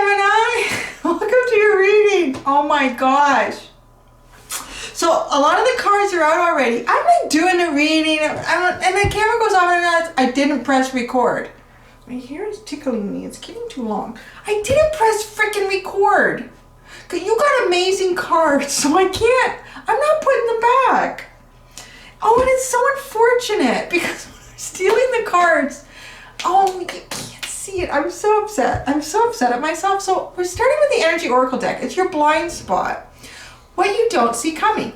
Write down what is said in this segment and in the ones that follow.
Gemini! Welcome to your reading. Oh my gosh. So a lot of the cards are out already. I'm like doing a reading and the camera goes off and I didn't press record. My hair is tickling me. It's getting too long. I didn't press freaking record. You got amazing cards, so I can't. I'm not putting them back. Oh, and it's so unfortunate because when I'm stealing the cards, oh, you can't see it. I'm so upset. I'm so upset at myself. So we're starting with the Energy Oracle deck. It's your blind spot. What you don't see coming.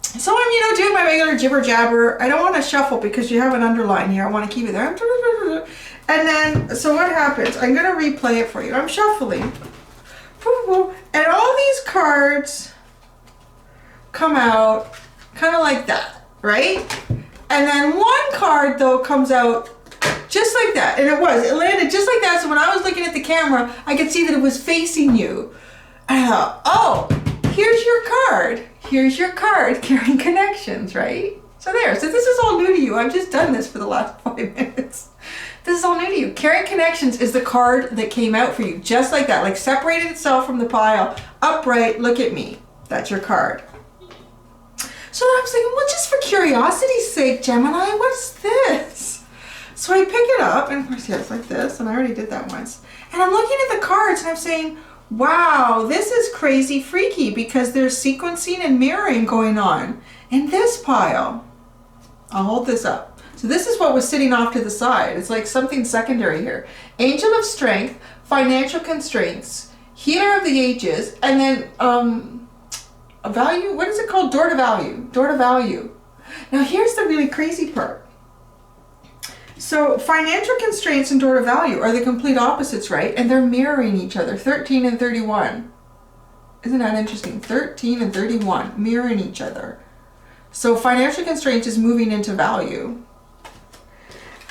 So I'm, doing my regular jibber jabber. I don't want to shuffle because you have an underline here. I want to keep it there. And then, so what happens? I'm going to replay it for you. I'm shuffling. And all these cards come out kind of like that, right? And then one card, though, comes out just like that. And it landed just like that. So when I was looking at the camera, I could see that it was facing you. And I thought, oh, here's your card. Here's your card, Carrying Connections, right? So there. So this is all new to you. I've just done this for the last 5 minutes. This is all new to you. Carrying Connections is the card that came out for you, just like that, like separated itself from the pile, upright, look at me. That's your card. So I was thinking, well, just for curiosity's sake, Gemini, what's this? So I pick it up, and of course, yeah, it's like this, and I already did that once. And I'm looking at the cards, and I'm saying, wow, this is crazy freaky because there's sequencing and mirroring going on in this pile. I'll hold this up. So this is what was sitting off to the side. It's like something secondary here. Angel of Strength, Financial Constraints, Healer of the Ages, and then a value, what is it called? Door to Value. Door to Value. Now here's the really crazy part. So Financial Constraints and Door to Value are the complete opposites, right? And they're mirroring each other, 13 and 31. Isn't that interesting? 13 and 31 mirroring each other. So Financial Constraints is moving into Value.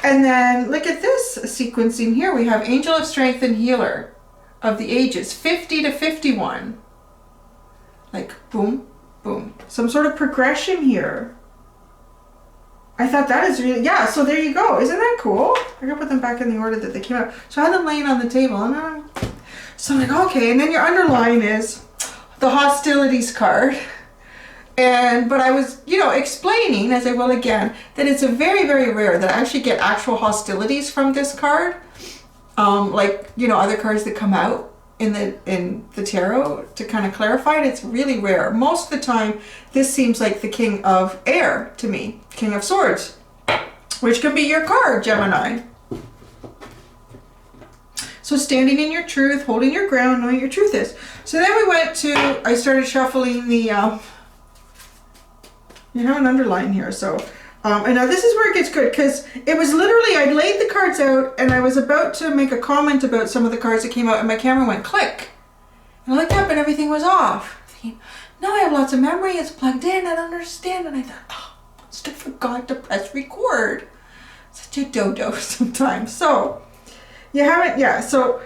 And then look at this sequencing here. We have Angel of Strength and Healer of the Ages, 50 to 51. Like boom, boom. Some sort of progression here. I thought that is really, yeah, so there you go. Isn't that cool? I gotta put them back in the order that they came out. So I had them laying on the table. So I'm like, okay. And then your underline is the Hostilities card. But I was, explaining, as I will again, that it's a very, very rare that I actually get actual hostilities from this card. Other cards that come out in the tarot to kind of clarify it. It's really rare. Most of the time, this seems like the King of Air to me. King of Swords, which can be your card, Gemini. So standing in your truth, holding your ground, knowing your truth is. So then I started shuffling the, you have an underline here, so, and now this is where it gets good, because it was literally, I laid the cards out, and I was about to make a comment about some of the cards that came out, and my camera went click. And I looked up, and everything was off. Thinking, no, I have lots of memory, it's plugged in, I don't understand, and I thought, oh, I must have forgot to press record. Such a dodo sometimes. So, you haven't, yeah, so,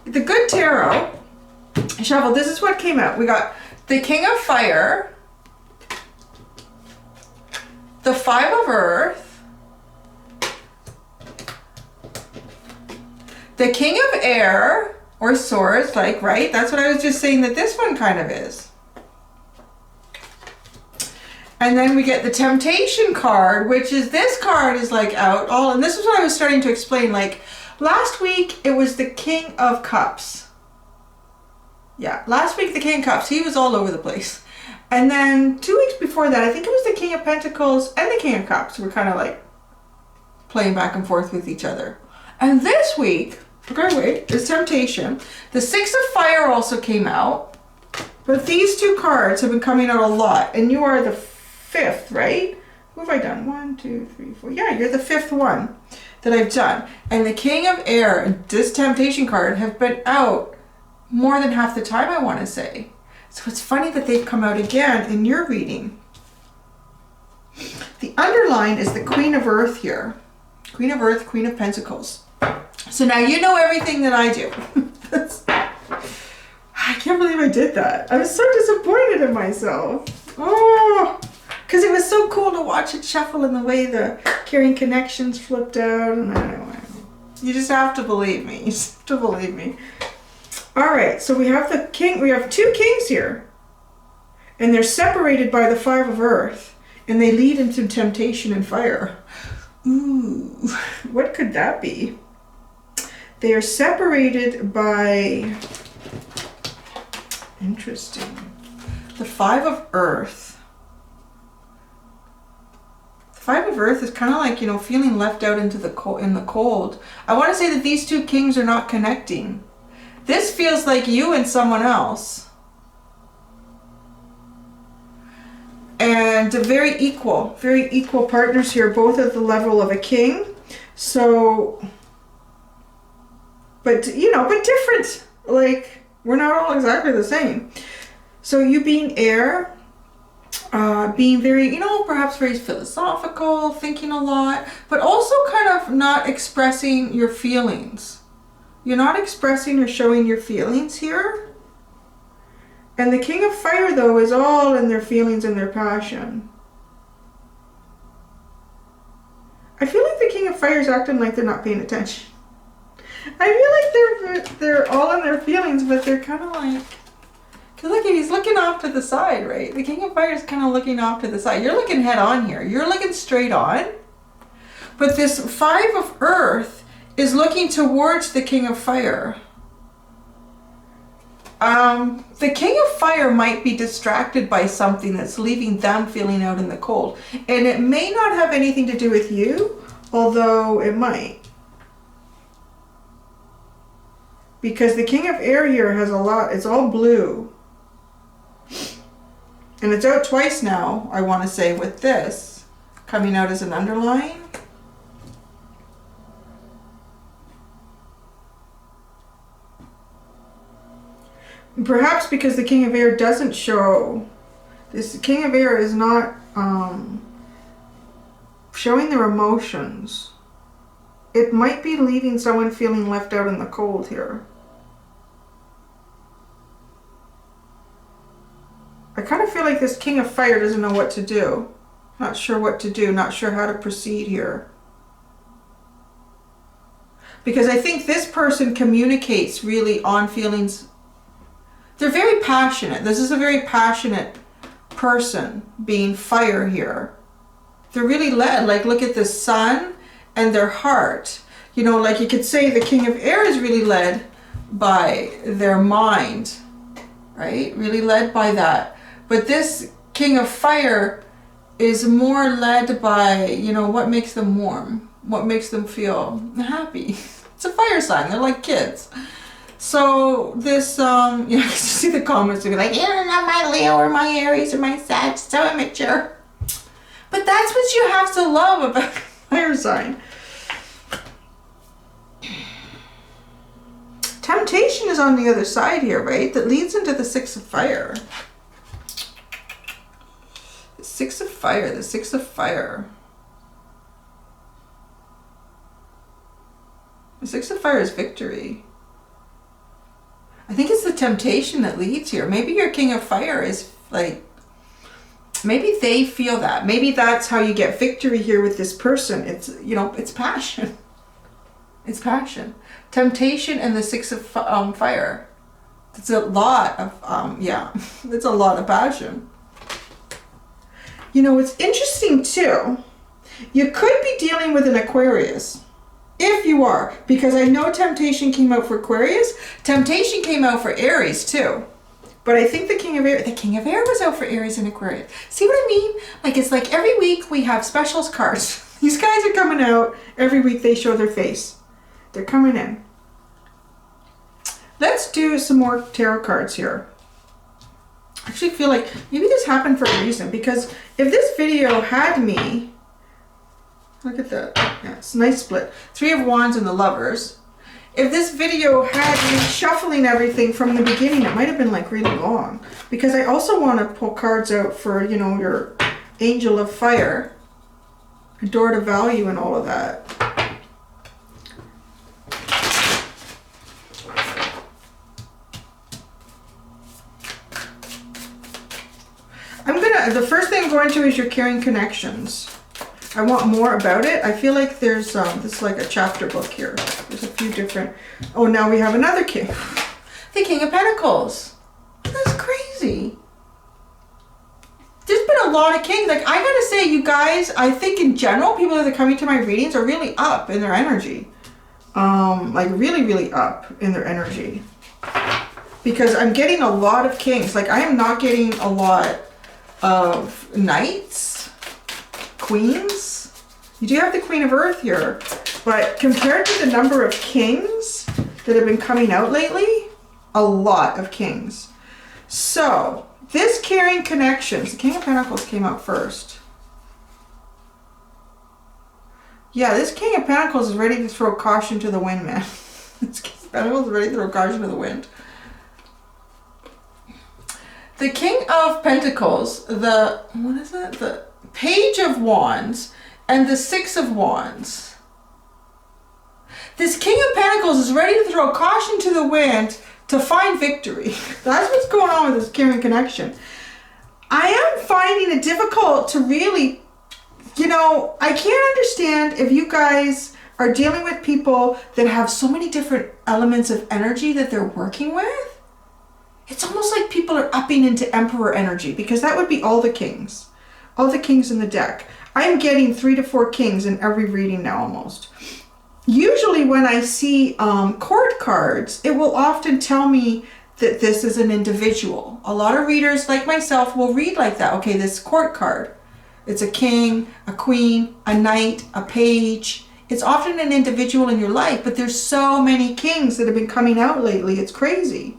the good tarot, shuffle, this is what came out. We got the King of Fire, the Five of Earth, the King of Air, or Swords, right? That's what I was just saying that this one kind of is. And then we get the Temptation card, which is, this card is like out all, and this is what I was starting to explain, like, last week it was the King of Cups. Yeah, last week the King of Cups, he was all over the place. And then 2 weeks before that, I think it was the King of Pentacles and the King of Cups were kind of like playing back and forth with each other. And this week, is Temptation. The Six of Fire also came out. But these two cards have been coming out a lot. And you are the fifth, right? Who have I done? 1, 2, 3, 4. Yeah, you're the fifth one that I've done. And the King of Air and this Temptation card have been out more than half the time, I want to say. So it's funny that they've come out again in your reading. The underline is the Queen of Earth here. Queen of Earth, Queen of Pentacles. So now you know everything that I do. I can't believe I did that. I was so disappointed in myself. Oh, because it was so cool to watch it shuffle in the way the Carrying Connections flipped out. And I don't know. You just have to believe me. You just have to believe me. All right, so we have the king. We have two kings here. And they're separated by the 5 of earth. And they lead into temptation and fire. Ooh, what could that be? They are separated by... Interesting. The 5 of earth. The 5 of earth is kind of like, you know, feeling left out into the in the cold. I want to say that these two kings are not connecting. This feels like you and someone else. And very equal partners here, both at the level of a king. So, but, you know, but different. Like, we're not all exactly the same. So you being air, being very, you know, perhaps very philosophical, thinking a lot, but also kind of not expressing your feelings. You're not expressing or showing your feelings here. And the King of Fire, though, is all in their feelings and their passion. I feel like the King of Fire is acting like they're not paying attention. I feel like they're all in their feelings, but they're kind of like... Because look, he's looking off to the side, right? The King of Fire is kind of looking off to the side. You're looking head on here. You're looking straight on. But this 5 of Earth is looking towards the King of Fire. The King of Fire might be distracted by something that's leaving them feeling out in the cold. And it may not have anything to do with you, although it might. Because the King of Air here has a lot, it's all blue. And it's out twice now, I want to say, with this coming out as an underline. Perhaps because the King of Air doesn't show, this King of Air is not showing their emotions. It might be leaving someone feeling left out in the cold here. I kind of feel like this King of Fire doesn't know what to do. Not sure what to do, not sure how to proceed here. Because I think this person communicates really on feelings. They're very passionate. This is a very passionate person being fire here. They're really led. Like, look at the sun and their heart. You know, like you could say the King of Air is really led by their mind, right? Really led by that. But this King of Fire is more led by, you know, what makes them warm, what makes them feel happy. It's a fire sign. They're like kids. So this, you know, you see the comments to be like, you're not my Leo or my Aries or my Sag, so immature. But that's what you have to love about fire sign. Temptation is on the other side here, right? That leads into the 6 of Fire. The 6 of Fire, the 6 of Fire. The 6 of Fire is victory. I think it's the temptation that leads here. Maybe your King of Fire is like, maybe they feel that. Maybe that's how you get victory here with this person. It's, you know, it's passion. It's passion. Temptation and the 6 of Fire. It's a lot of, yeah, it's a lot of passion. You know, it's interesting too. You could be dealing with an Aquarius. If you are, because I know temptation came out for Aquarius. Temptation came out for Aries too. But I think the King of Air was out for Aries and Aquarius. See what I mean? Like, it's like every week we have specials cards. These guys are coming out. Every week they show their face. They're coming in. Let's do some more tarot cards here. I actually feel like maybe this happened for a reason, because if this video had me, look at that. Yeah, it's a nice split. 3 of Wands and the Lovers. If this video had me shuffling everything from the beginning, it might have been like really long. Because I also want to pull cards out for, you know, your Angel of Fire, Door to Value and all of that. The first thing I'm going to is your caring connections. I want more about it. I feel like there's this is like a chapter book here. There's a few different. Oh, now we have another king. The King of Pentacles. That's crazy. There's been a lot of kings. Like, I gotta say, you guys, I think in general, people that are coming to my readings are really up in their energy. Like really, really up in their energy. Because I'm getting a lot of kings. Like, I am not getting a lot of knights, queens. You do have the Queen of Earth here. But compared to the number of kings that have been coming out lately, a lot of kings. So, this carrying connections, the King of Pentacles came out first. Yeah, this King of Pentacles is ready to throw caution to the wind, man. This King of Pentacles is ready to throw caution to the wind. The King of Pentacles, the, what is it? The Page of Wands and the Six of Wands. This King of Pentacles is ready to throw caution to the wind to find victory. That's what's going on with this carrying connection. I am finding it difficult to really, you know, I can't understand if you guys are dealing with people that have so many different elements of energy that they're working with. It's almost like people are upping into Emperor energy, because that would be all the kings in the deck. I'm getting 3 to 4 kings in every reading now almost. Usually when I see court cards, it will often tell me that this is an individual. A lot of readers like myself will read like that. Okay, this court card. It's a king, a queen, a knight, a page. It's often an individual in your life, but there's so many kings that have been coming out lately. It's crazy.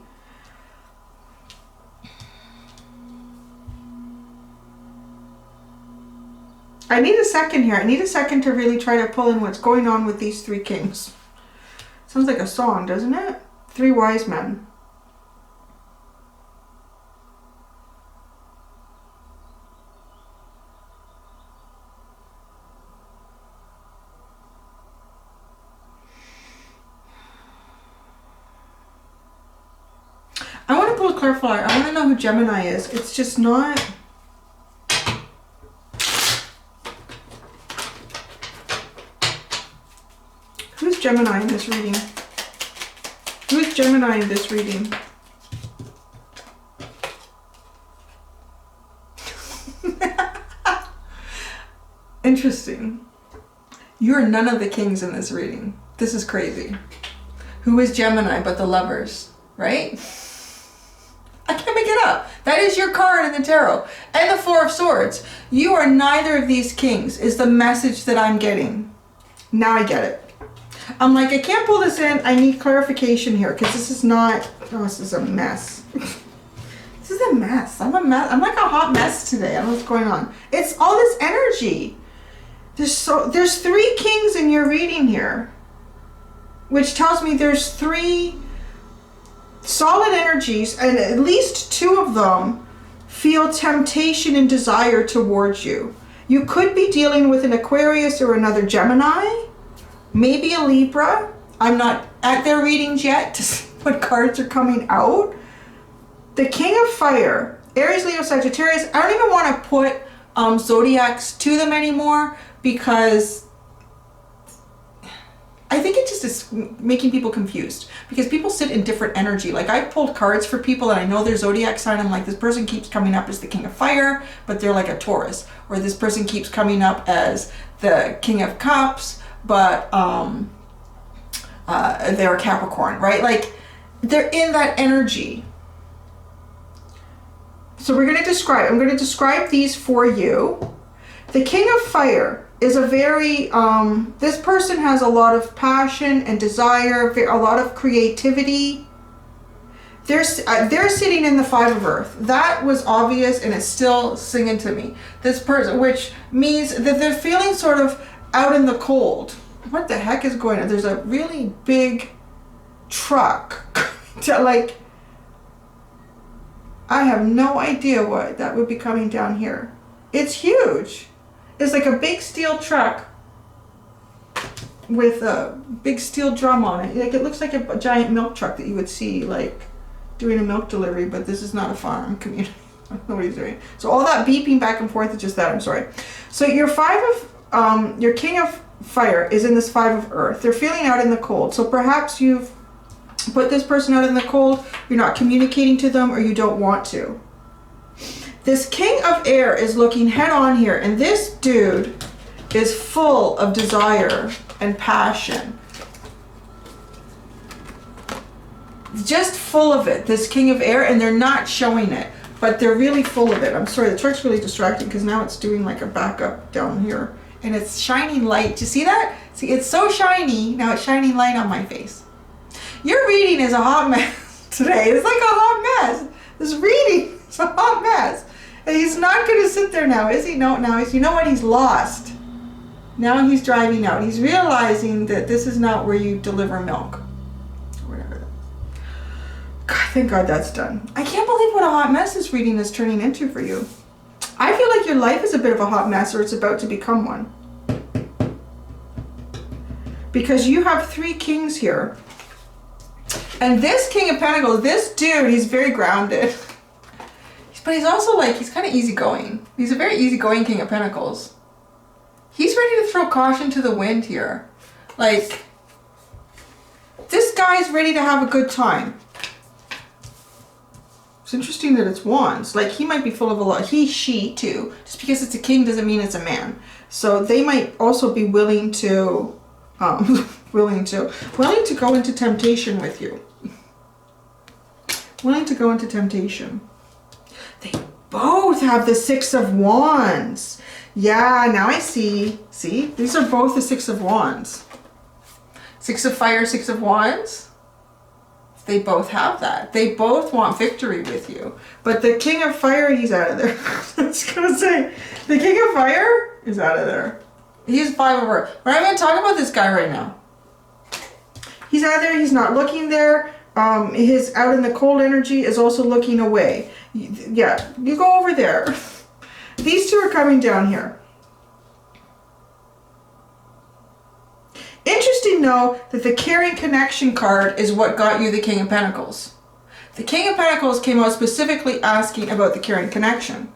I need a second here. I need a second to really try to pull in what's going on with these 3 kings. Sounds like a song, doesn't it? 3 wise men. I want to pull a clarifier. I want to know who Gemini is. It's just not... Who's Gemini in this reading? Who's Gemini in this reading? Interesting. You're none of the kings in this reading. This is crazy. Who is Gemini but the Lovers, right? I can't make it up. That is your card in the tarot. And the Four of Swords. You are neither of these kings is the message that I'm getting. Now I get it. I'm like, I can't pull this in. I need clarification here because this is not, oh, this is a mess. This is a mess. I'm a mess. I'm like a hot mess today. I don't know what's going on. It's all this energy. There's 3 kings in your reading here, which tells me there's 3 solid energies, and at least 2 of them feel temptation and desire towards you. You could be dealing with an Aquarius or another Gemini, maybe a Libra. I'm not at their readings yet to see what cards are coming out. The King of Fire, Aries, Leo, Sagittarius. I don't even want to put zodiacs to them anymore because I think it just is making people confused because people sit in different energy. Like, I pulled cards for people and I know their zodiac sign. I'm like, this person keeps coming up as the King of Fire, but they're like a Taurus. Or this person keeps coming up as the King of Cups, but they're a Capricorn, right? Like, they're in that energy. So I'm going to describe these for you. The King of Fire is a very, this person has a lot of passion and desire, a lot of creativity. They're sitting in the Five of Earth. That was obvious and it's still singing to me. This person, which means that they're feeling sort of out in the cold. What the heck is going on? There's a really big truck to, like, I have no idea what that would be coming down here. It's huge. It's like a big steel truck with a big steel drum on it. Like, it looks like a giant milk truck that you would see, like, doing a milk delivery, but this is not a farm community. I don't know what he's doing. So all that beeping back and forth is just that. I'm sorry. So your your King of Fire is in this Five of Earth. They're feeling out in the cold. So perhaps you've put this person out in the cold, you're not communicating to them, or you don't want to. This King of Air is looking head on here, and this dude is full of desire and passion. Just full of it, this King of Air, and they're not showing it, but they're really full of it. I'm sorry, the chart's really distracting because now it's doing like a backup down here, and it's shining light. Do you see that? See, it's so shiny, now it's shining light on my face. Your reading is a hot mess today. It's like a hot mess. This reading is a hot mess. And he's not going to sit there now, is he? No, now he's, you know what? He's lost. Now he's driving out. He's realizing that this is not where you deliver milk. Or whatever. God, thank God that's done. I can't believe what a hot mess this reading is turning into for you. I feel like your life is a bit of a hot mess, or it's about to become one. Because you have 3 kings here. And this King of Pentacles, this dude, he's very grounded. But he's also like, he's kind of easygoing. He's a very easygoing King of Pentacles. He's ready to throw caution to the wind here. Like, this guy's ready to have a good time. It's interesting that it's wands. Like, he might be full of a lot. He, she, too. Just because it's a king doesn't mean it's a man. So they might also be willing to, willing to go into temptation with you. Willing to go into temptation. They both have the 6 of Wands. Yeah, now I see. See, these are both the 6 of Wands. 6 of Fire, 6 of Wands. They both have that. They both want victory with you. But the King of Fire, he's out of there. I was gonna say, the King of Fire is out of there. He's 5 over. We're not even talking about this guy right now. He's out of there. He's not looking there. His out in the cold energy is also looking away. Yeah, you go over there. These two are coming down here. Interesting though that the caring connection card is what got you the King of Pentacles. The King of Pentacles came out specifically asking about the caring connection.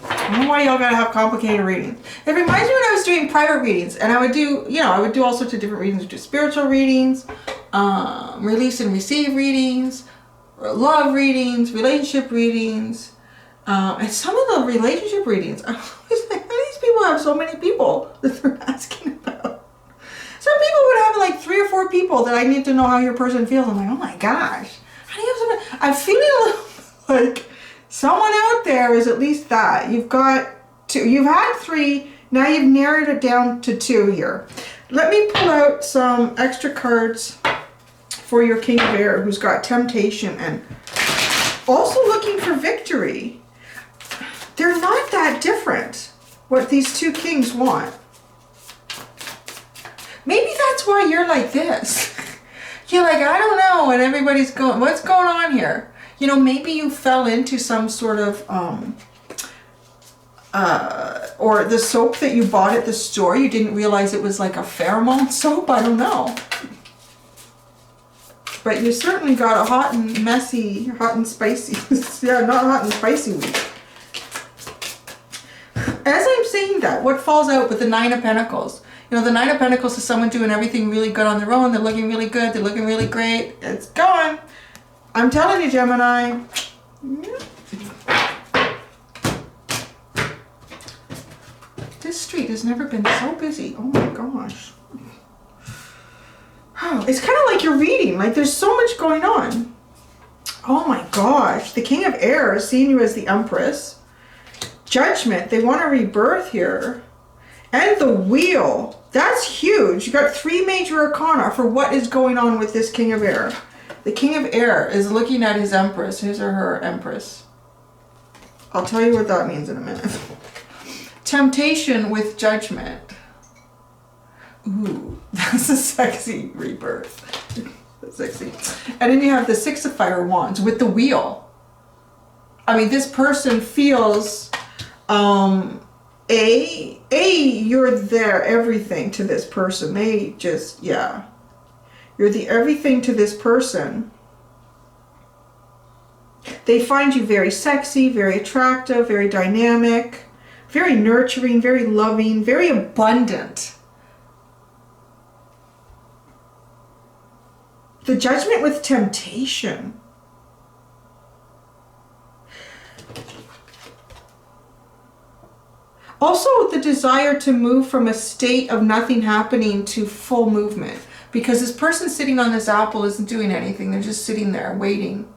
I don't know why y'all gotta have complicated readings. It reminds me when I was doing private readings, and I would do, you know, I would do all sorts of different readings. I would do spiritual readings, release and receive readings, love readings, relationship readings, and some of the relationship readings, I was like, how do these people have so many people that they're asking about? Some people would have like 3 or 4 people that I need to know how your person feels. I'm like, oh my gosh, how do you have so many? I'm feeling a little like someone out there is at least that. You've got 2. You've had 3. Now you've narrowed it down to 2 here. Let me pull out some extra cards for your King of Air, who's got temptation and also looking for victory. They're not that different, what these 2 kings want. Maybe that's why you're like this. You're like, I don't know, and everybody's going, what's going on here? You know, maybe you fell into some sort of, or the soap that you bought at the store, you didn't realize it was like a pheromone soap, I don't know. But you certainly got a hot and messy, hot and spicy, yeah, not hot and spicy week. As I'm saying that, what falls out with the 9 of Pentacles? You know, the 9 of Pentacles is someone doing everything really good on their own. They're looking really good. They're looking really great. It's going. I'm telling you, Gemini. This street has never been so busy. Oh my gosh. It's kind of like you're reading. Like there's so much going on. Oh my gosh. The King of Air is seeing you as the Empress. Judgment. They want a rebirth here. And the Wheel. That's huge. You got 3 major arcana for what is going on with this King of Air. The King of Air is looking at his Empress, his or her Empress. I'll tell you what that means in a minute. Temptation with Judgment. Ooh, that's a sexy rebirth. That's sexy. And then you have the 6 of Fire Wands with the Wheel. I mean, this person feels, you're their everything to this person. They just, yeah. You're the everything to this person. They find you very sexy, very attractive, very dynamic. very nurturing, very loving, very abundant. The Judgment with temptation. Also, the desire to move from a state of nothing happening to full movement. Because this person sitting on this apple isn't doing anything. They're just sitting there waiting.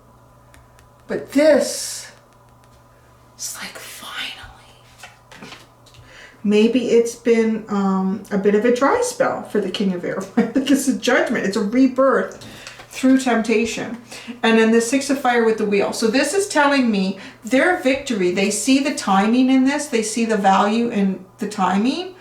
But this, it's like finally. Maybe it's been a bit of a dry spell for the King of Air. This is judgment. It's a rebirth through temptation. And then the Six of Fire with the wheel. So this is telling me their victory. They see the timing in this. They see the value in the timing.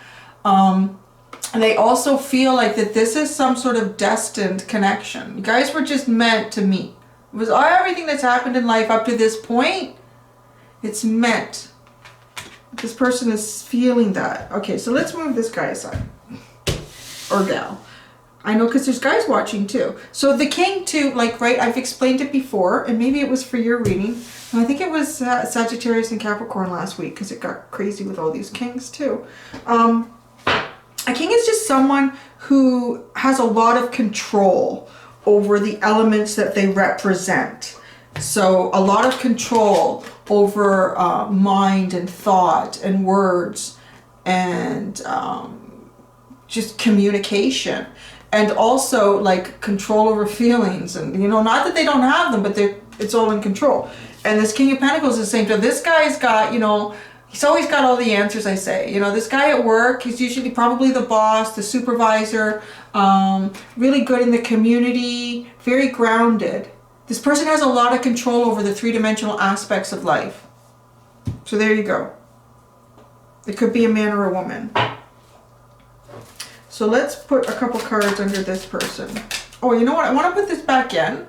And they also feel like that this is some sort of destined connection. You guys were just meant to meet. It was everything that's happened in life up to this point. It's meant. This person is feeling that. Okay, so let's move this guy aside. Or gal. I know, because there's guys watching too. So the king too, like, right, I've explained it before, and maybe it was for your reading. And I think it was Sagittarius and Capricorn last week, because it got crazy with all these kings too. A king is just someone who has a lot of control over the elements that they represent. So a lot of control over mind and thought and words and just communication. And also like control over feelings, and you know, not that they don't have them, but it's all in control. And this King of Pentacles is saying, this guy's got, you know, he's always got all the answers, I say. You know, this guy at work, he's usually probably the boss, the supervisor, really good in the community, very grounded. This person has a lot of control over the three-dimensional aspects of life. So there you go. It could be a man or a woman. So let's put a couple cards under this person. Oh, you know what? I want to put this back in.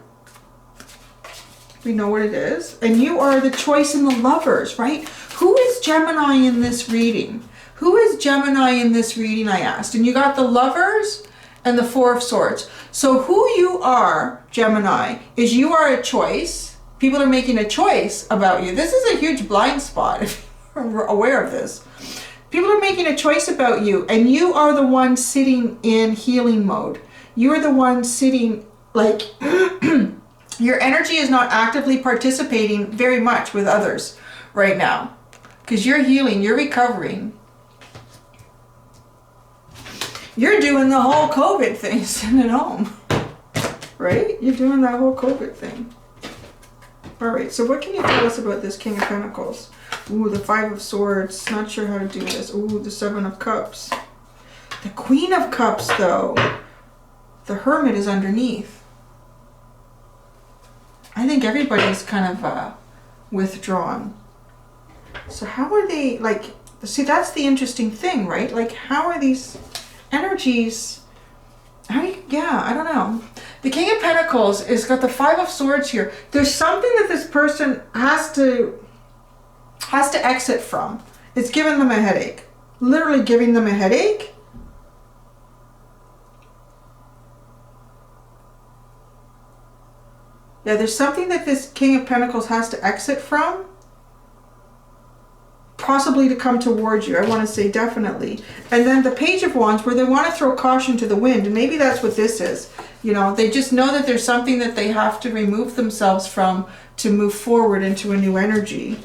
We know what it is. And you are the choice in the Lovers, right? Who is Gemini in this reading? Who is Gemini in this reading, I asked. And you got the Lovers and the Four of Swords. So who you are, Gemini, is you are a choice. People are making a choice about you. This is a huge blind spot, if you're aware of this. People are making a choice about you, and you are the one sitting in healing mode. You are the one sitting, like, your energy is not actively participating very much with others right now. Because you're healing, you're recovering. You're doing the whole COVID thing, sitting at home. Right? You're doing that whole COVID thing. Alright, so what can you tell us about this King of Pentacles? Ooh, the Five of Swords. Not sure how to do this. Ooh, the Seven of Cups. The Queen of Cups, though. The Hermit is underneath. I think everybody's kind of withdrawn. So how are they, like, see, that's the interesting thing, right? Like, how are these energies, yeah, I don't know. The King of Pentacles is got the Five of Swords here. There's something that this person has to exit from. It's giving them a headache. Literally giving them a headache. Yeah, there's something that this King of Pentacles has to exit from. Possibly to come towards you, I want to say definitely. And then the Page of Wands, where they want to throw caution to the wind. And maybe that's what this is. You know, they just know that there's something that they have to remove themselves from to move forward into a new energy.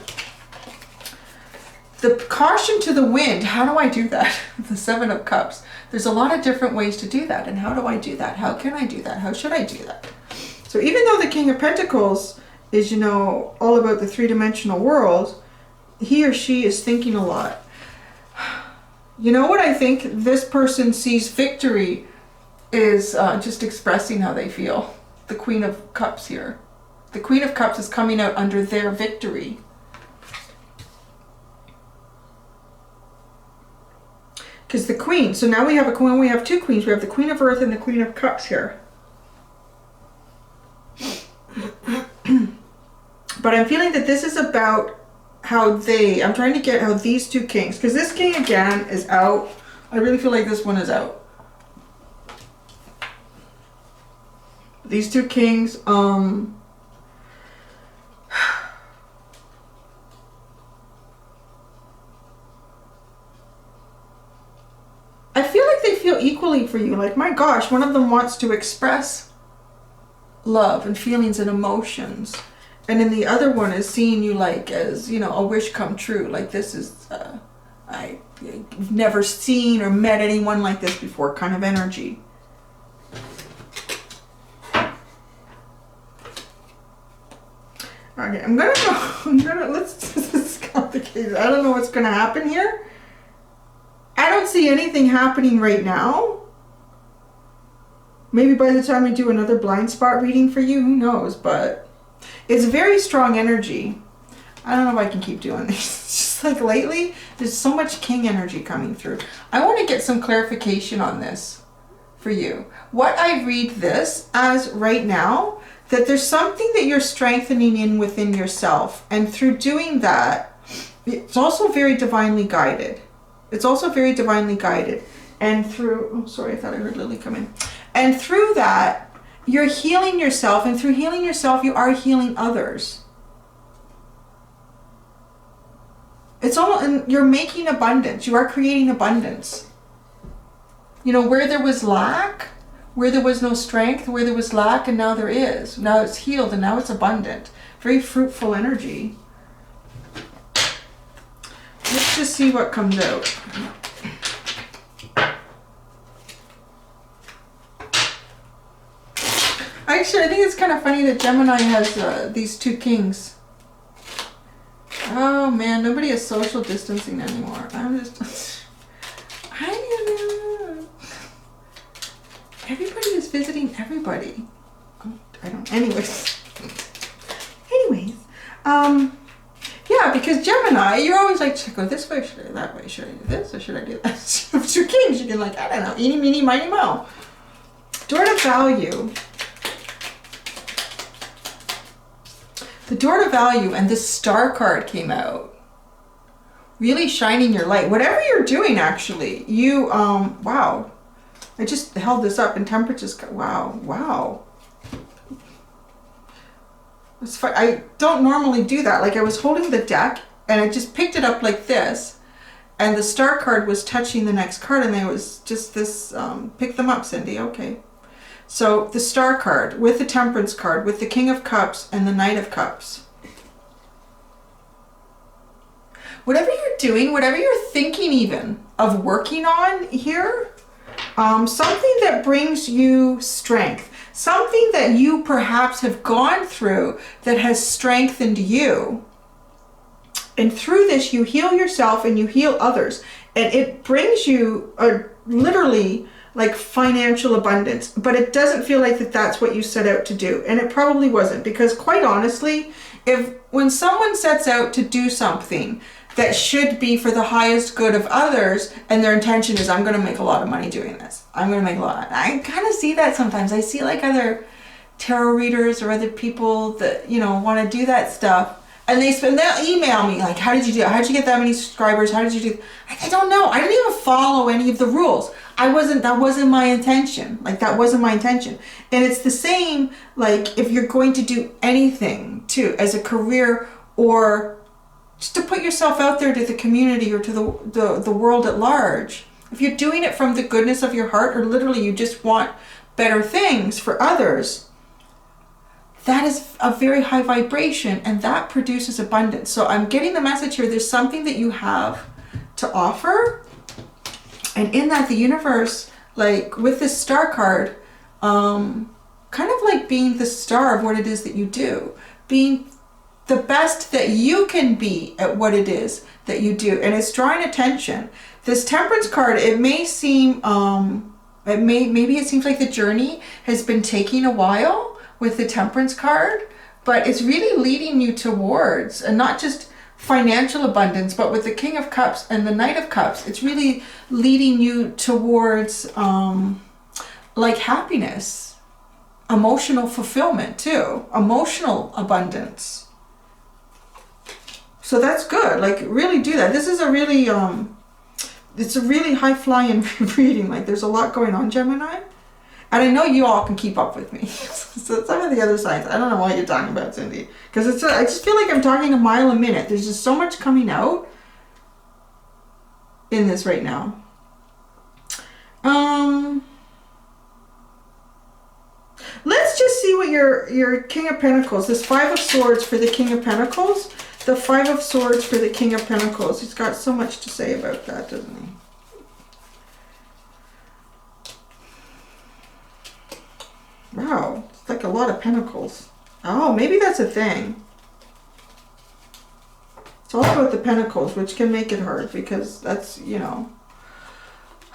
The caution to the wind, how do I do that? The Seven of Cups. There's a lot of different ways to do that. And how do I do that? How can I do that? How should I do that? So even though the King of Pentacles is, you know, all about the three-dimensional world, he or she is thinking a lot. You know what I think? This person sees victory is just expressing how they feel. The Queen of Cups here. The Queen of Cups is coming out under their victory. Because the Queen, so now we have a Queen, we have two Queens. We have the Queen of Earth and the Queen of Cups here. But I'm feeling that this is about how I'm trying to get how these two kings, because this king again is out. I really feel like this one is out. These two kings, equally for you. Like, my gosh, one of them wants to express love and feelings and emotions. And then the other one is seeing you like as, you know, a wish come true. Like, this is, I've never seen or met anyone like this before kind of energy. Okay, this is complicated. I don't know what's gonna happen here. I don't see anything happening right now. Maybe by the time I do another blind spot reading for you, who knows, but it's very strong energy. I don't know if I can keep doing this. It's just like lately, there's so much king energy coming through. I want to get some clarification on this for you. What I read this as right now, that there's something that you're strengthening in within yourself. And through doing that, it's also very divinely guided. It's also very divinely guided. And through, oh, sorry, I thought I heard Lily come in. And through that, you're healing yourself. And through healing yourself, you are healing others. It's all, and you're making abundance. You are creating abundance. You know, where there was lack, where there was no strength, where there was lack, and now there is. Now it's healed, and now it's abundant. Very fruitful energy. Let's just see what comes out. Actually, I think it's kind of funny that Gemini has these two kings. Oh man, nobody is social distancing anymore. I'm just... I don't know. Everybody is visiting everybody. Oh, I don't... Anyways. Yeah, because Gemini, you're always like, should I go this way, should I go that way, should I do this, or should I do that? Two kings, you can like, I don't know, eeny, meeny, miny, moe. Door to value. The door to value and this star card came out. Really shining your light. Whatever you're doing, actually, you, wow. I just held this up and temperatures, wow. It's fun. I don't normally do that. Like, I was holding the deck and I just picked it up like this, and the star card was touching the next card, and there was just this, pick them up, Cindy, okay. So the star card with the temperance card, with the King of Cups and the Knight of Cups. Whatever you're doing, whatever you're thinking even of working on here, something that brings you strength, something that you perhaps have gone through that has strengthened you. And through this, you heal yourself and you heal others. And it brings you literally like financial abundance, but it doesn't feel like that's what you set out to do. And it probably wasn't, because quite honestly, when someone sets out to do something that should be for the highest good of others, and their intention is, I'm going to make a lot of money doing this. I'm going to make a lot. I kind of see that sometimes. I see like other tarot readers or other people that, you know, want to do that stuff. And they'll email me like, how did you do it? How did you get that many subscribers? How did you do? I don't know. I didn't even follow any of the rules. That wasn't my intention. Like, that wasn't my intention. And it's the same, like, if you're going to do anything too, as a career, or just to put yourself out there to the community or to the world at large. If you're doing it from the goodness of your heart, or literally you just want better things for others, that is a very high vibration, and that produces abundance. So I'm getting the message here, there's something that you have to offer. And in that, the universe, like with this star card, kind of like being the star of what it is that you do, being the best that you can be at what it is that you do. And it's drawing attention. This temperance card, it may seem, maybe it seems like the journey has been taking a while with the temperance card, but it's really leading you towards, and not just financial abundance, but with the King of Cups and the Knight of Cups, it's really leading you towards like happiness, emotional fulfillment too, emotional abundance. So that's good. Like, really do that. This is a really it's a really high flying reading. Like, there's a lot going on, Gemini. And I know you all can keep up with me. So some of the other signs, I don't know what you're talking about, Cindy. Because I just feel like I'm talking a mile a minute. There's just so much coming out in this right now. Let's just see what your King of Pentacles, this Five of Swords for the King of Pentacles, the Five of Swords for the King of Pentacles. He's got so much to say about that, doesn't he? Wow, it's like a lot of pentacles. Oh, maybe that's a thing. It's all about the pentacles, which can make it hard because that's, you know,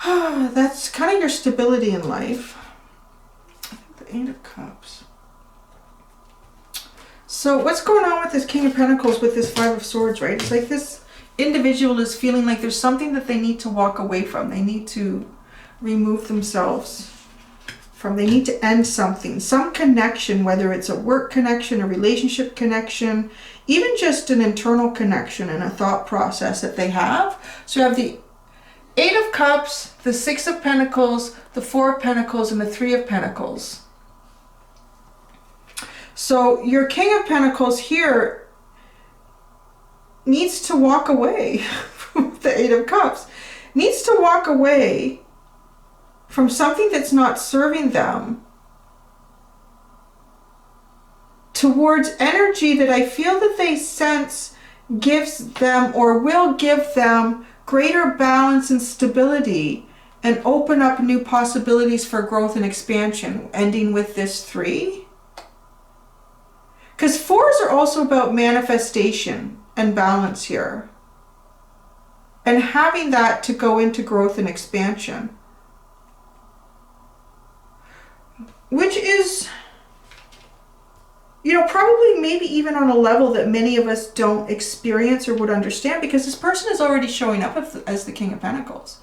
that's kind of your stability in life. I think the Eight of Cups. So what's going on with this King of Pentacles with this Five of Swords, right? It's like this individual is feeling like there's something that they need to walk away from. They need to remove themselves from. They need to end something, some connection, whether it's a work connection, a relationship connection, even just an internal connection and a thought process that they have. So you have the Eight of Cups, the Six of Pentacles, the Four of Pentacles, and the Three of Pentacles. So your King of Pentacles here needs to walk away from the Eight of Cups. Needs to walk away from something that's not serving them towards energy that I feel that they sense gives them or will give them greater balance and stability and open up new possibilities for growth and expansion, ending with this Three. Because fours are also about manifestation and balance here. And having that to go into growth and expansion. Which is, you know, probably maybe even on a level that many of us don't experience or would understand, because this person is already showing up as the King of Pentacles.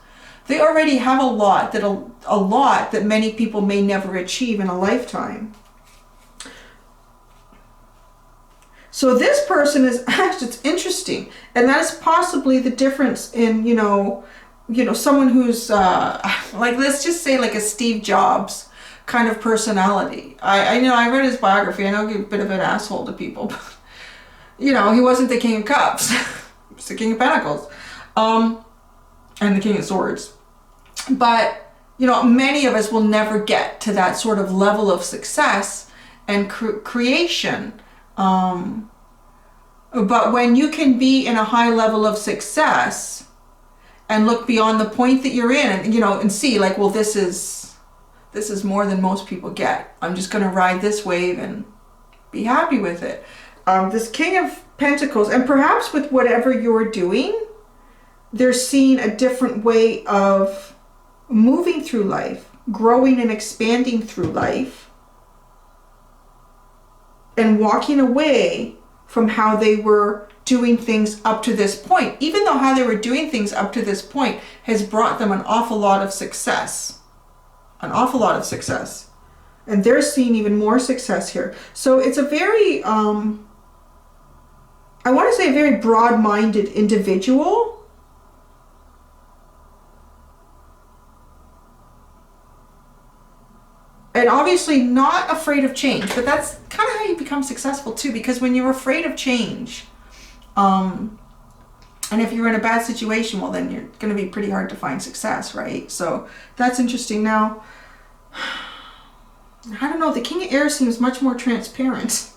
They already have a lot that many people may never achieve in a lifetime. So this person is actually, it's interesting, and that is possibly the difference in, you know, someone who's like, let's just say like a Steve Jobs kind of personality. I know I read his biography. I know he's a bit of an asshole to people, but, you know, he wasn't the King of Cups. He was the King of Pentacles, and the King of Swords. But, you know, many of us will never get to that sort of level of success and creation. But when you can be in a high level of success and look beyond the point that you're in, and, you know, and see like, well, this is more than most people get. I'm just going to ride this wave and be happy with it. This King of Pentacles, and perhaps with whatever you're doing, they're seeing a different way of moving through life, growing and expanding through life, and walking away from how they were doing things up to this point, even though how they were doing things up to this point has brought them an awful lot of success. An awful lot of success. And they're seeing even more success here. So it's a very, I want to say a very broad-minded individual. And obviously not afraid of change, but that's kind of how you become successful too, because when you're afraid of change, and if you're in a bad situation, well, then you're going to be pretty hard to find success, right? So that's interesting. Now, I don't know, the King of Air seems much more transparent,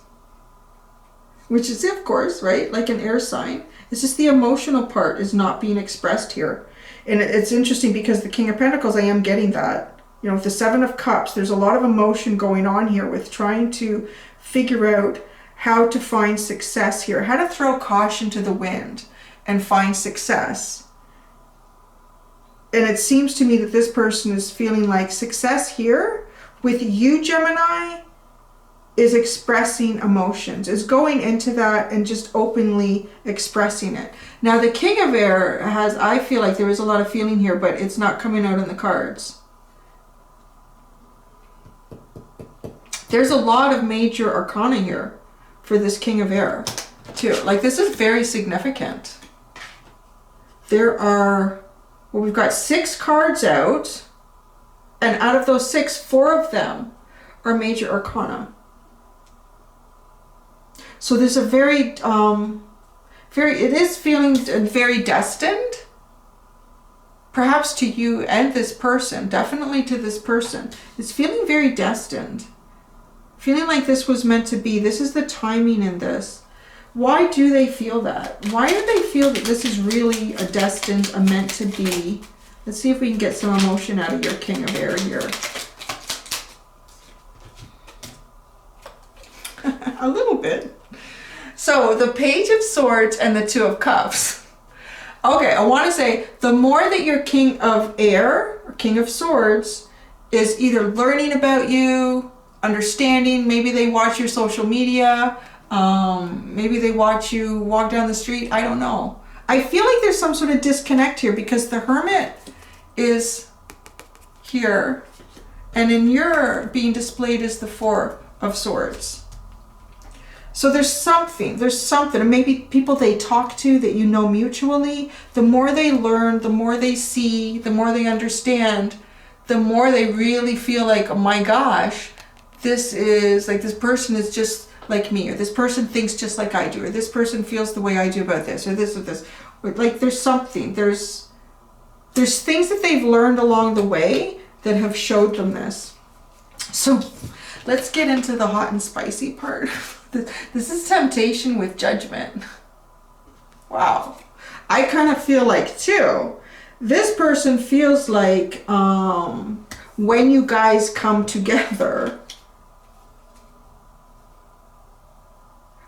which is, of course, right? Like an air sign. It's just the emotional part is not being expressed here. And it's interesting because the King of Pentacles, I am getting that. You know, with the Seven of Cups, there's a lot of emotion going on here with trying to figure out how to find success here, how to throw caution to the wind and find success. And it seems to me that this person is feeling like success here with you, Gemini, is expressing emotions, is going into that and just openly expressing it. Now, the King of Air has, I feel like there is a lot of feeling here, but it's not coming out in the cards. There's a lot of major arcana here for this King of Air, too. Like, this is very significant. There are, well, we've got 6 cards out, and out of those 6, 4 of them are major arcana. So there's a very, it is feeling very destined. perhaps to you and this person, definitely to this person, is feeling very destined. Feeling like this was meant to be. This is the timing in this. Why do they feel that? Why do they feel that this is really a destined, a meant to be? Let's see if we can get some emotion out of your King of Air here. A little bit. So the Page of Swords and the Two of Cups. Okay, I want to say the more that your King of Air or King of Swords is either learning about you, understanding, maybe they watch your social media, maybe they watch you walk down the street, I don't know. I feel like there's some sort of disconnect here because the Hermit is here and in your being displayed is the Four of Swords. So there's something, and maybe people they talk to that you know mutually, the more they learn, the more they see, the more they understand, the more they really feel like, oh my gosh, this is like, this person is just like me, or this person thinks just like I do, or this person feels the way I do about this, or this, or like there's something, there's things that they've learned along the way that have showed them this. So let's get into the hot and spicy part. This is temptation with judgment. Wow. I kind of feel like too, this person feels like when you guys come together,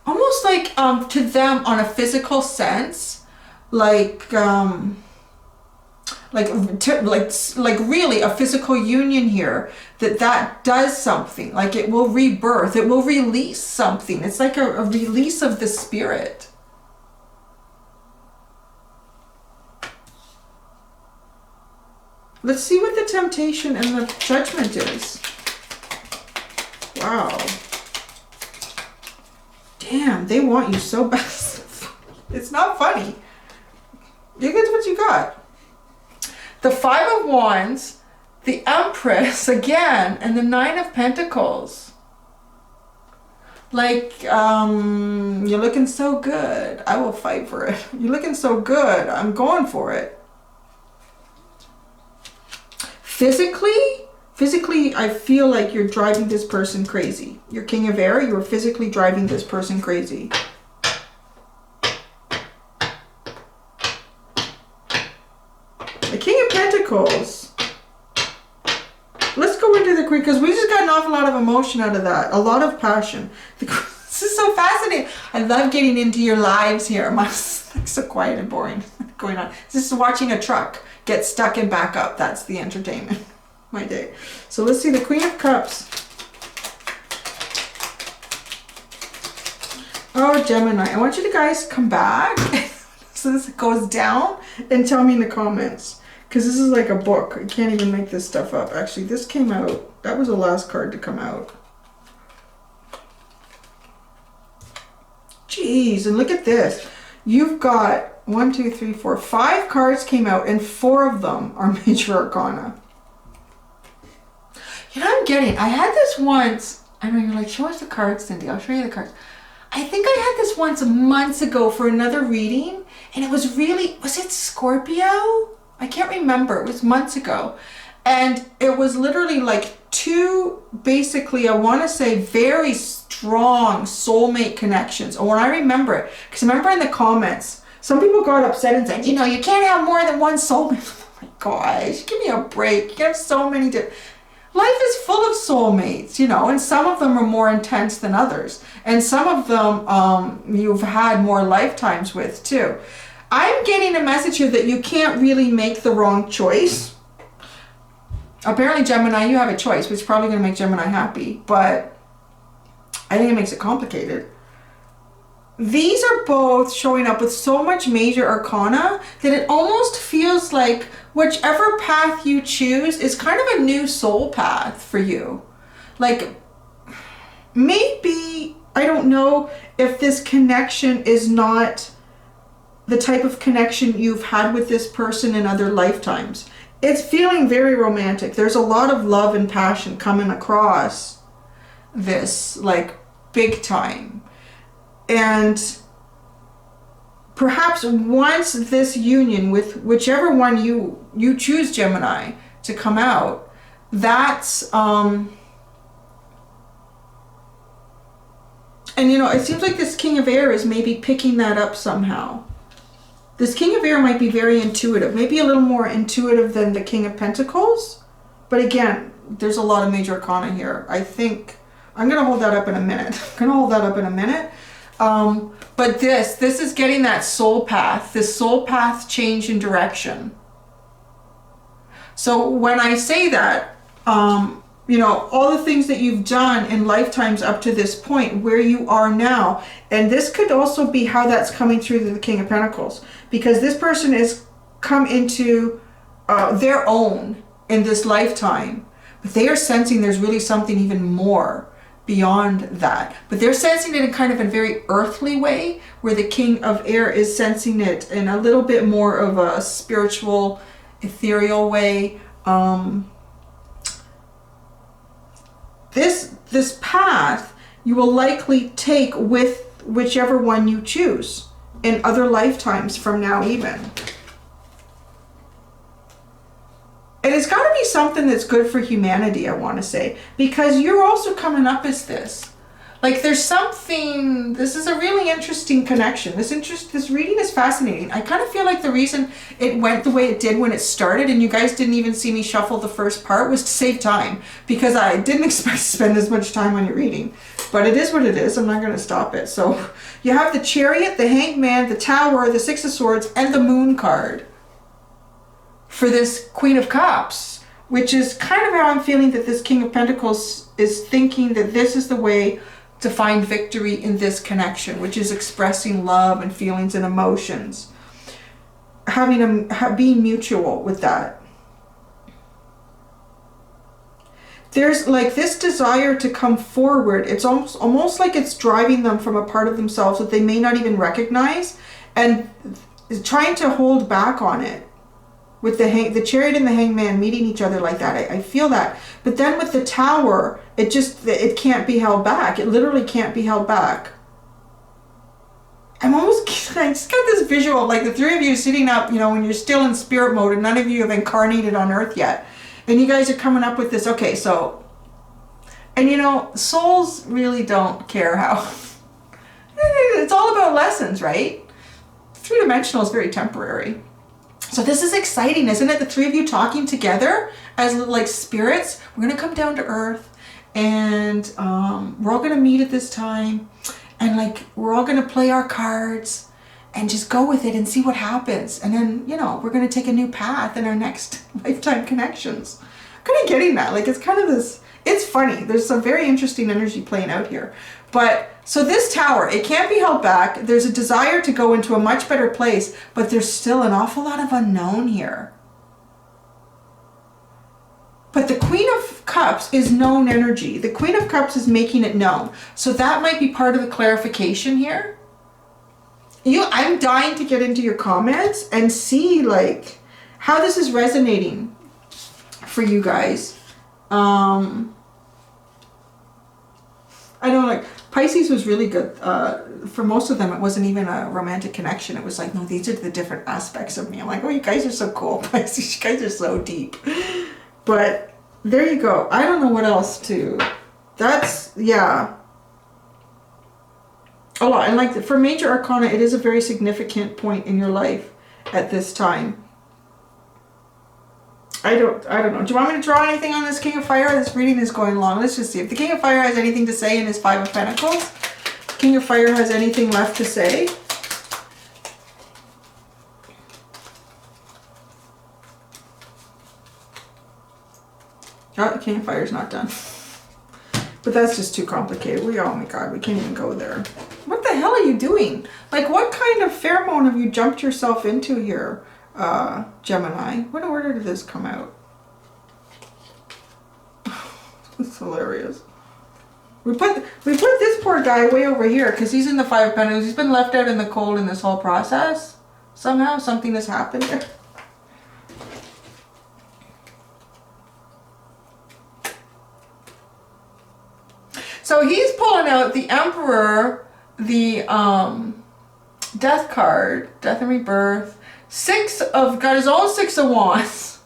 almost like to them on a physical sense, like really a physical union here, that does something, like it will rebirth, it will release something. It's like a release of the spirit. Let's see what the temptation and the judgment is. Wow. Damn, they want you so bad. It's not funny. You get what you got. The Five of Wands, the Empress again, and the Nine of Pentacles. Like, you're looking so good. I will fight for it. You're looking so good. I'm going for it. Physically, I feel like you're driving this person crazy. Your King of Air, you're physically driving this person crazy. The King of Pentacles. Let's go into the Queen, because we just got an awful lot of emotion out of that. A lot of passion. This is so fascinating. I love getting into your lives here. It's like so quiet and boring going on. This is watching a truck get stuck and back up. That's the entertainment. My day. So let's see the Queen of Cups. Oh, Gemini. I want you to guys come back. So this goes down and tell me in the comments. Because this is like a book. I can't even make this stuff up. Actually, this came out. That was the last card to come out. Jeez, and look at this. You've got 1, 2, 3, 4, 5 cards came out, and 4 of them are Major Arcana. You know what I'm getting? I had this once. I know you're like, show us the cards, Cindy. I'll show you the cards. I think I had this once months ago for another reading, and it was really, was it Scorpio? I can't remember. It was months ago. And it was literally like 2, basically, I want to say very strong soulmate connections. Oh, and I remember it. Because I remember in the comments, some people got upset and said, you know, you can't have more than one soulmate. Oh my gosh, give me a break. You can have so many different... Life is full of soulmates, you know, and some of them are more intense than others. And some of them you've had more lifetimes with too. I'm getting a message here that you can't really make the wrong choice. Apparently, Gemini, you have a choice, which is probably going to make Gemini happy, but I think it makes it complicated. These are both showing up with so much Major Arcana that it almost feels like whichever path you choose is kind of a new soul path for you. Like, maybe, I don't know if this connection is not the type of connection you've had with this person in other lifetimes. It's feeling very romantic. There's a lot of love and passion coming across this, like, big time. And perhaps once this union with whichever one you choose, Gemini, to come out, that's and you know, it seems like this King of Air is maybe picking that up somehow. This King of Air might be very intuitive, maybe a little more intuitive than the King of Pentacles, but again, there's a lot of major arcana here. I think I'm gonna hold that up in a minute. But this is getting that soul path, this soul path change in direction. So when I say that, you know, all the things that you've done in lifetimes up to this point, where you are now, and this could also be how that's coming through to the King of Pentacles, because this person is come into their own in this lifetime, but they are sensing there's really something even more beyond that. But they're sensing it in kind of a very earthly way, where the King of Air is sensing it in a little bit more of a spiritual, ethereal way. This path you will likely take with whichever one you choose in other lifetimes from now even. And it's got to be something that's good for humanity, I want to say, because you're also coming up as this. Like there's something, this is a really interesting connection. This reading is fascinating. I kind of feel like the reason it went the way it did when it started, and you guys didn't even see me shuffle the first part, was to save time, because I didn't expect to spend as much time on your reading. But it is what it is. I'm not going to stop it. So you have the Chariot, the Hanged Man, the Tower, the Six of Swords, and the Moon card for this Queen of Cups, which is kind of how I'm feeling that this King of Pentacles is thinking that this is the way to find victory in this connection, which is expressing love and feelings and emotions, being mutual with that. There's like this desire to come forward. It's almost like it's driving them from a part of themselves that they may not even recognize, and trying to hold back on it. With the Chariot and the Hanged Man meeting each other like that, I feel that. But then with the Tower, it can't be held back. It literally can't be held back. I just got this visual of like the three of you sitting up, you know, when you're still in spirit mode and none of you have incarnated on Earth yet. And you guys are coming up with this, okay, so, and you know, souls really don't care how, it's all about lessons, right? Three-dimensional is very temporary. So this is exciting, isn't it? The three of you talking together as like spirits. We're going to come down to Earth, and we're all going to meet at this time, and like we're all going to play our cards and just go with it and see what happens. And then, you know, we're going to take a new path in our next lifetime connections. I'm kind of getting that. Like it's kind of this, it's funny. There's some very interesting energy playing out here. But so this Tower, it can't be held back. There's a desire to go into a much better place, but there's still an awful lot of unknown here. But the Queen of Cups is known energy. The Queen of Cups is making it known. So that might be part of the clarification here. I'm dying to get into your comments and see like how this is resonating for you guys. I know, like, Pisces was really good. For most of them, it wasn't even a romantic connection. It was like, no, these are the different aspects of me. I'm like, oh, you guys are so cool. Pisces, you guys are so deep. But there you go. I don't know what else to... That's, yeah. A lot. And like, for Major Arcana, it is a very significant point in your life at this time. I don't know. Do you want me to draw anything on this King of Fire? This reading is going long. Let's just see. If the King of Fire has anything to say in his Five of Pentacles, King of Fire has anything left to say. Oh, the King of Fire is not done. But that's just too complicated. Oh my God, we can't even go there. What the hell are you doing? Like, what kind of pheromone have you jumped yourself into here? Gemini. What order did this come out? It's hilarious. We put this poor guy way over here because he's in the Five of Pentacles. He's been left out in the cold in this whole process. Somehow something has happened here. So he's pulling out the Emperor, the Death card, death and rebirth. Got his own 6 of Wands.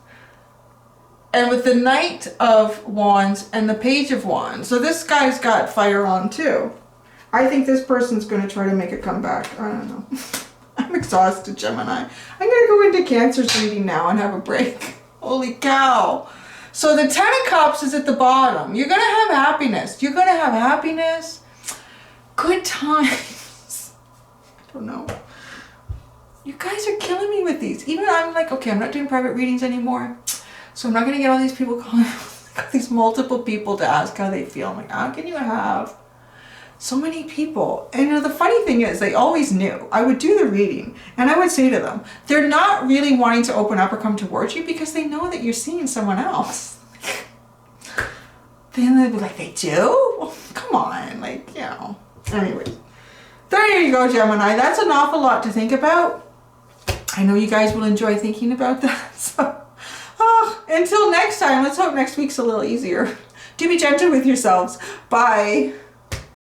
And with the Knight of Wands and the Page of Wands. So this guy's got fire on too. I think this person's going to try to make a comeback. I don't know. I'm exhausted, Gemini. I'm going to go into Cancer's reading now and have a break. Holy cow. So the 10 of Cups is at the bottom. You're going to have happiness. You're going to have happiness. Good times. I don't know. You guys are killing me with these. Even I'm like, okay, I'm not doing private readings anymore. So I'm not going to get all these people calling, these multiple people to ask how they feel. I'm like, how can you have so many people? And you know, the funny thing is, they always knew. I would do the reading and I would say to them, they're not really wanting to open up or come towards you because they know that you're seeing someone else. Then they'd be like, they do? Come on, like, you know. Anyways, there you go, Gemini. That's an awful lot to think about. I know you guys will enjoy thinking about that. So, until next time, let's hope next week's a little easier. Do be gentle with yourselves. Bye.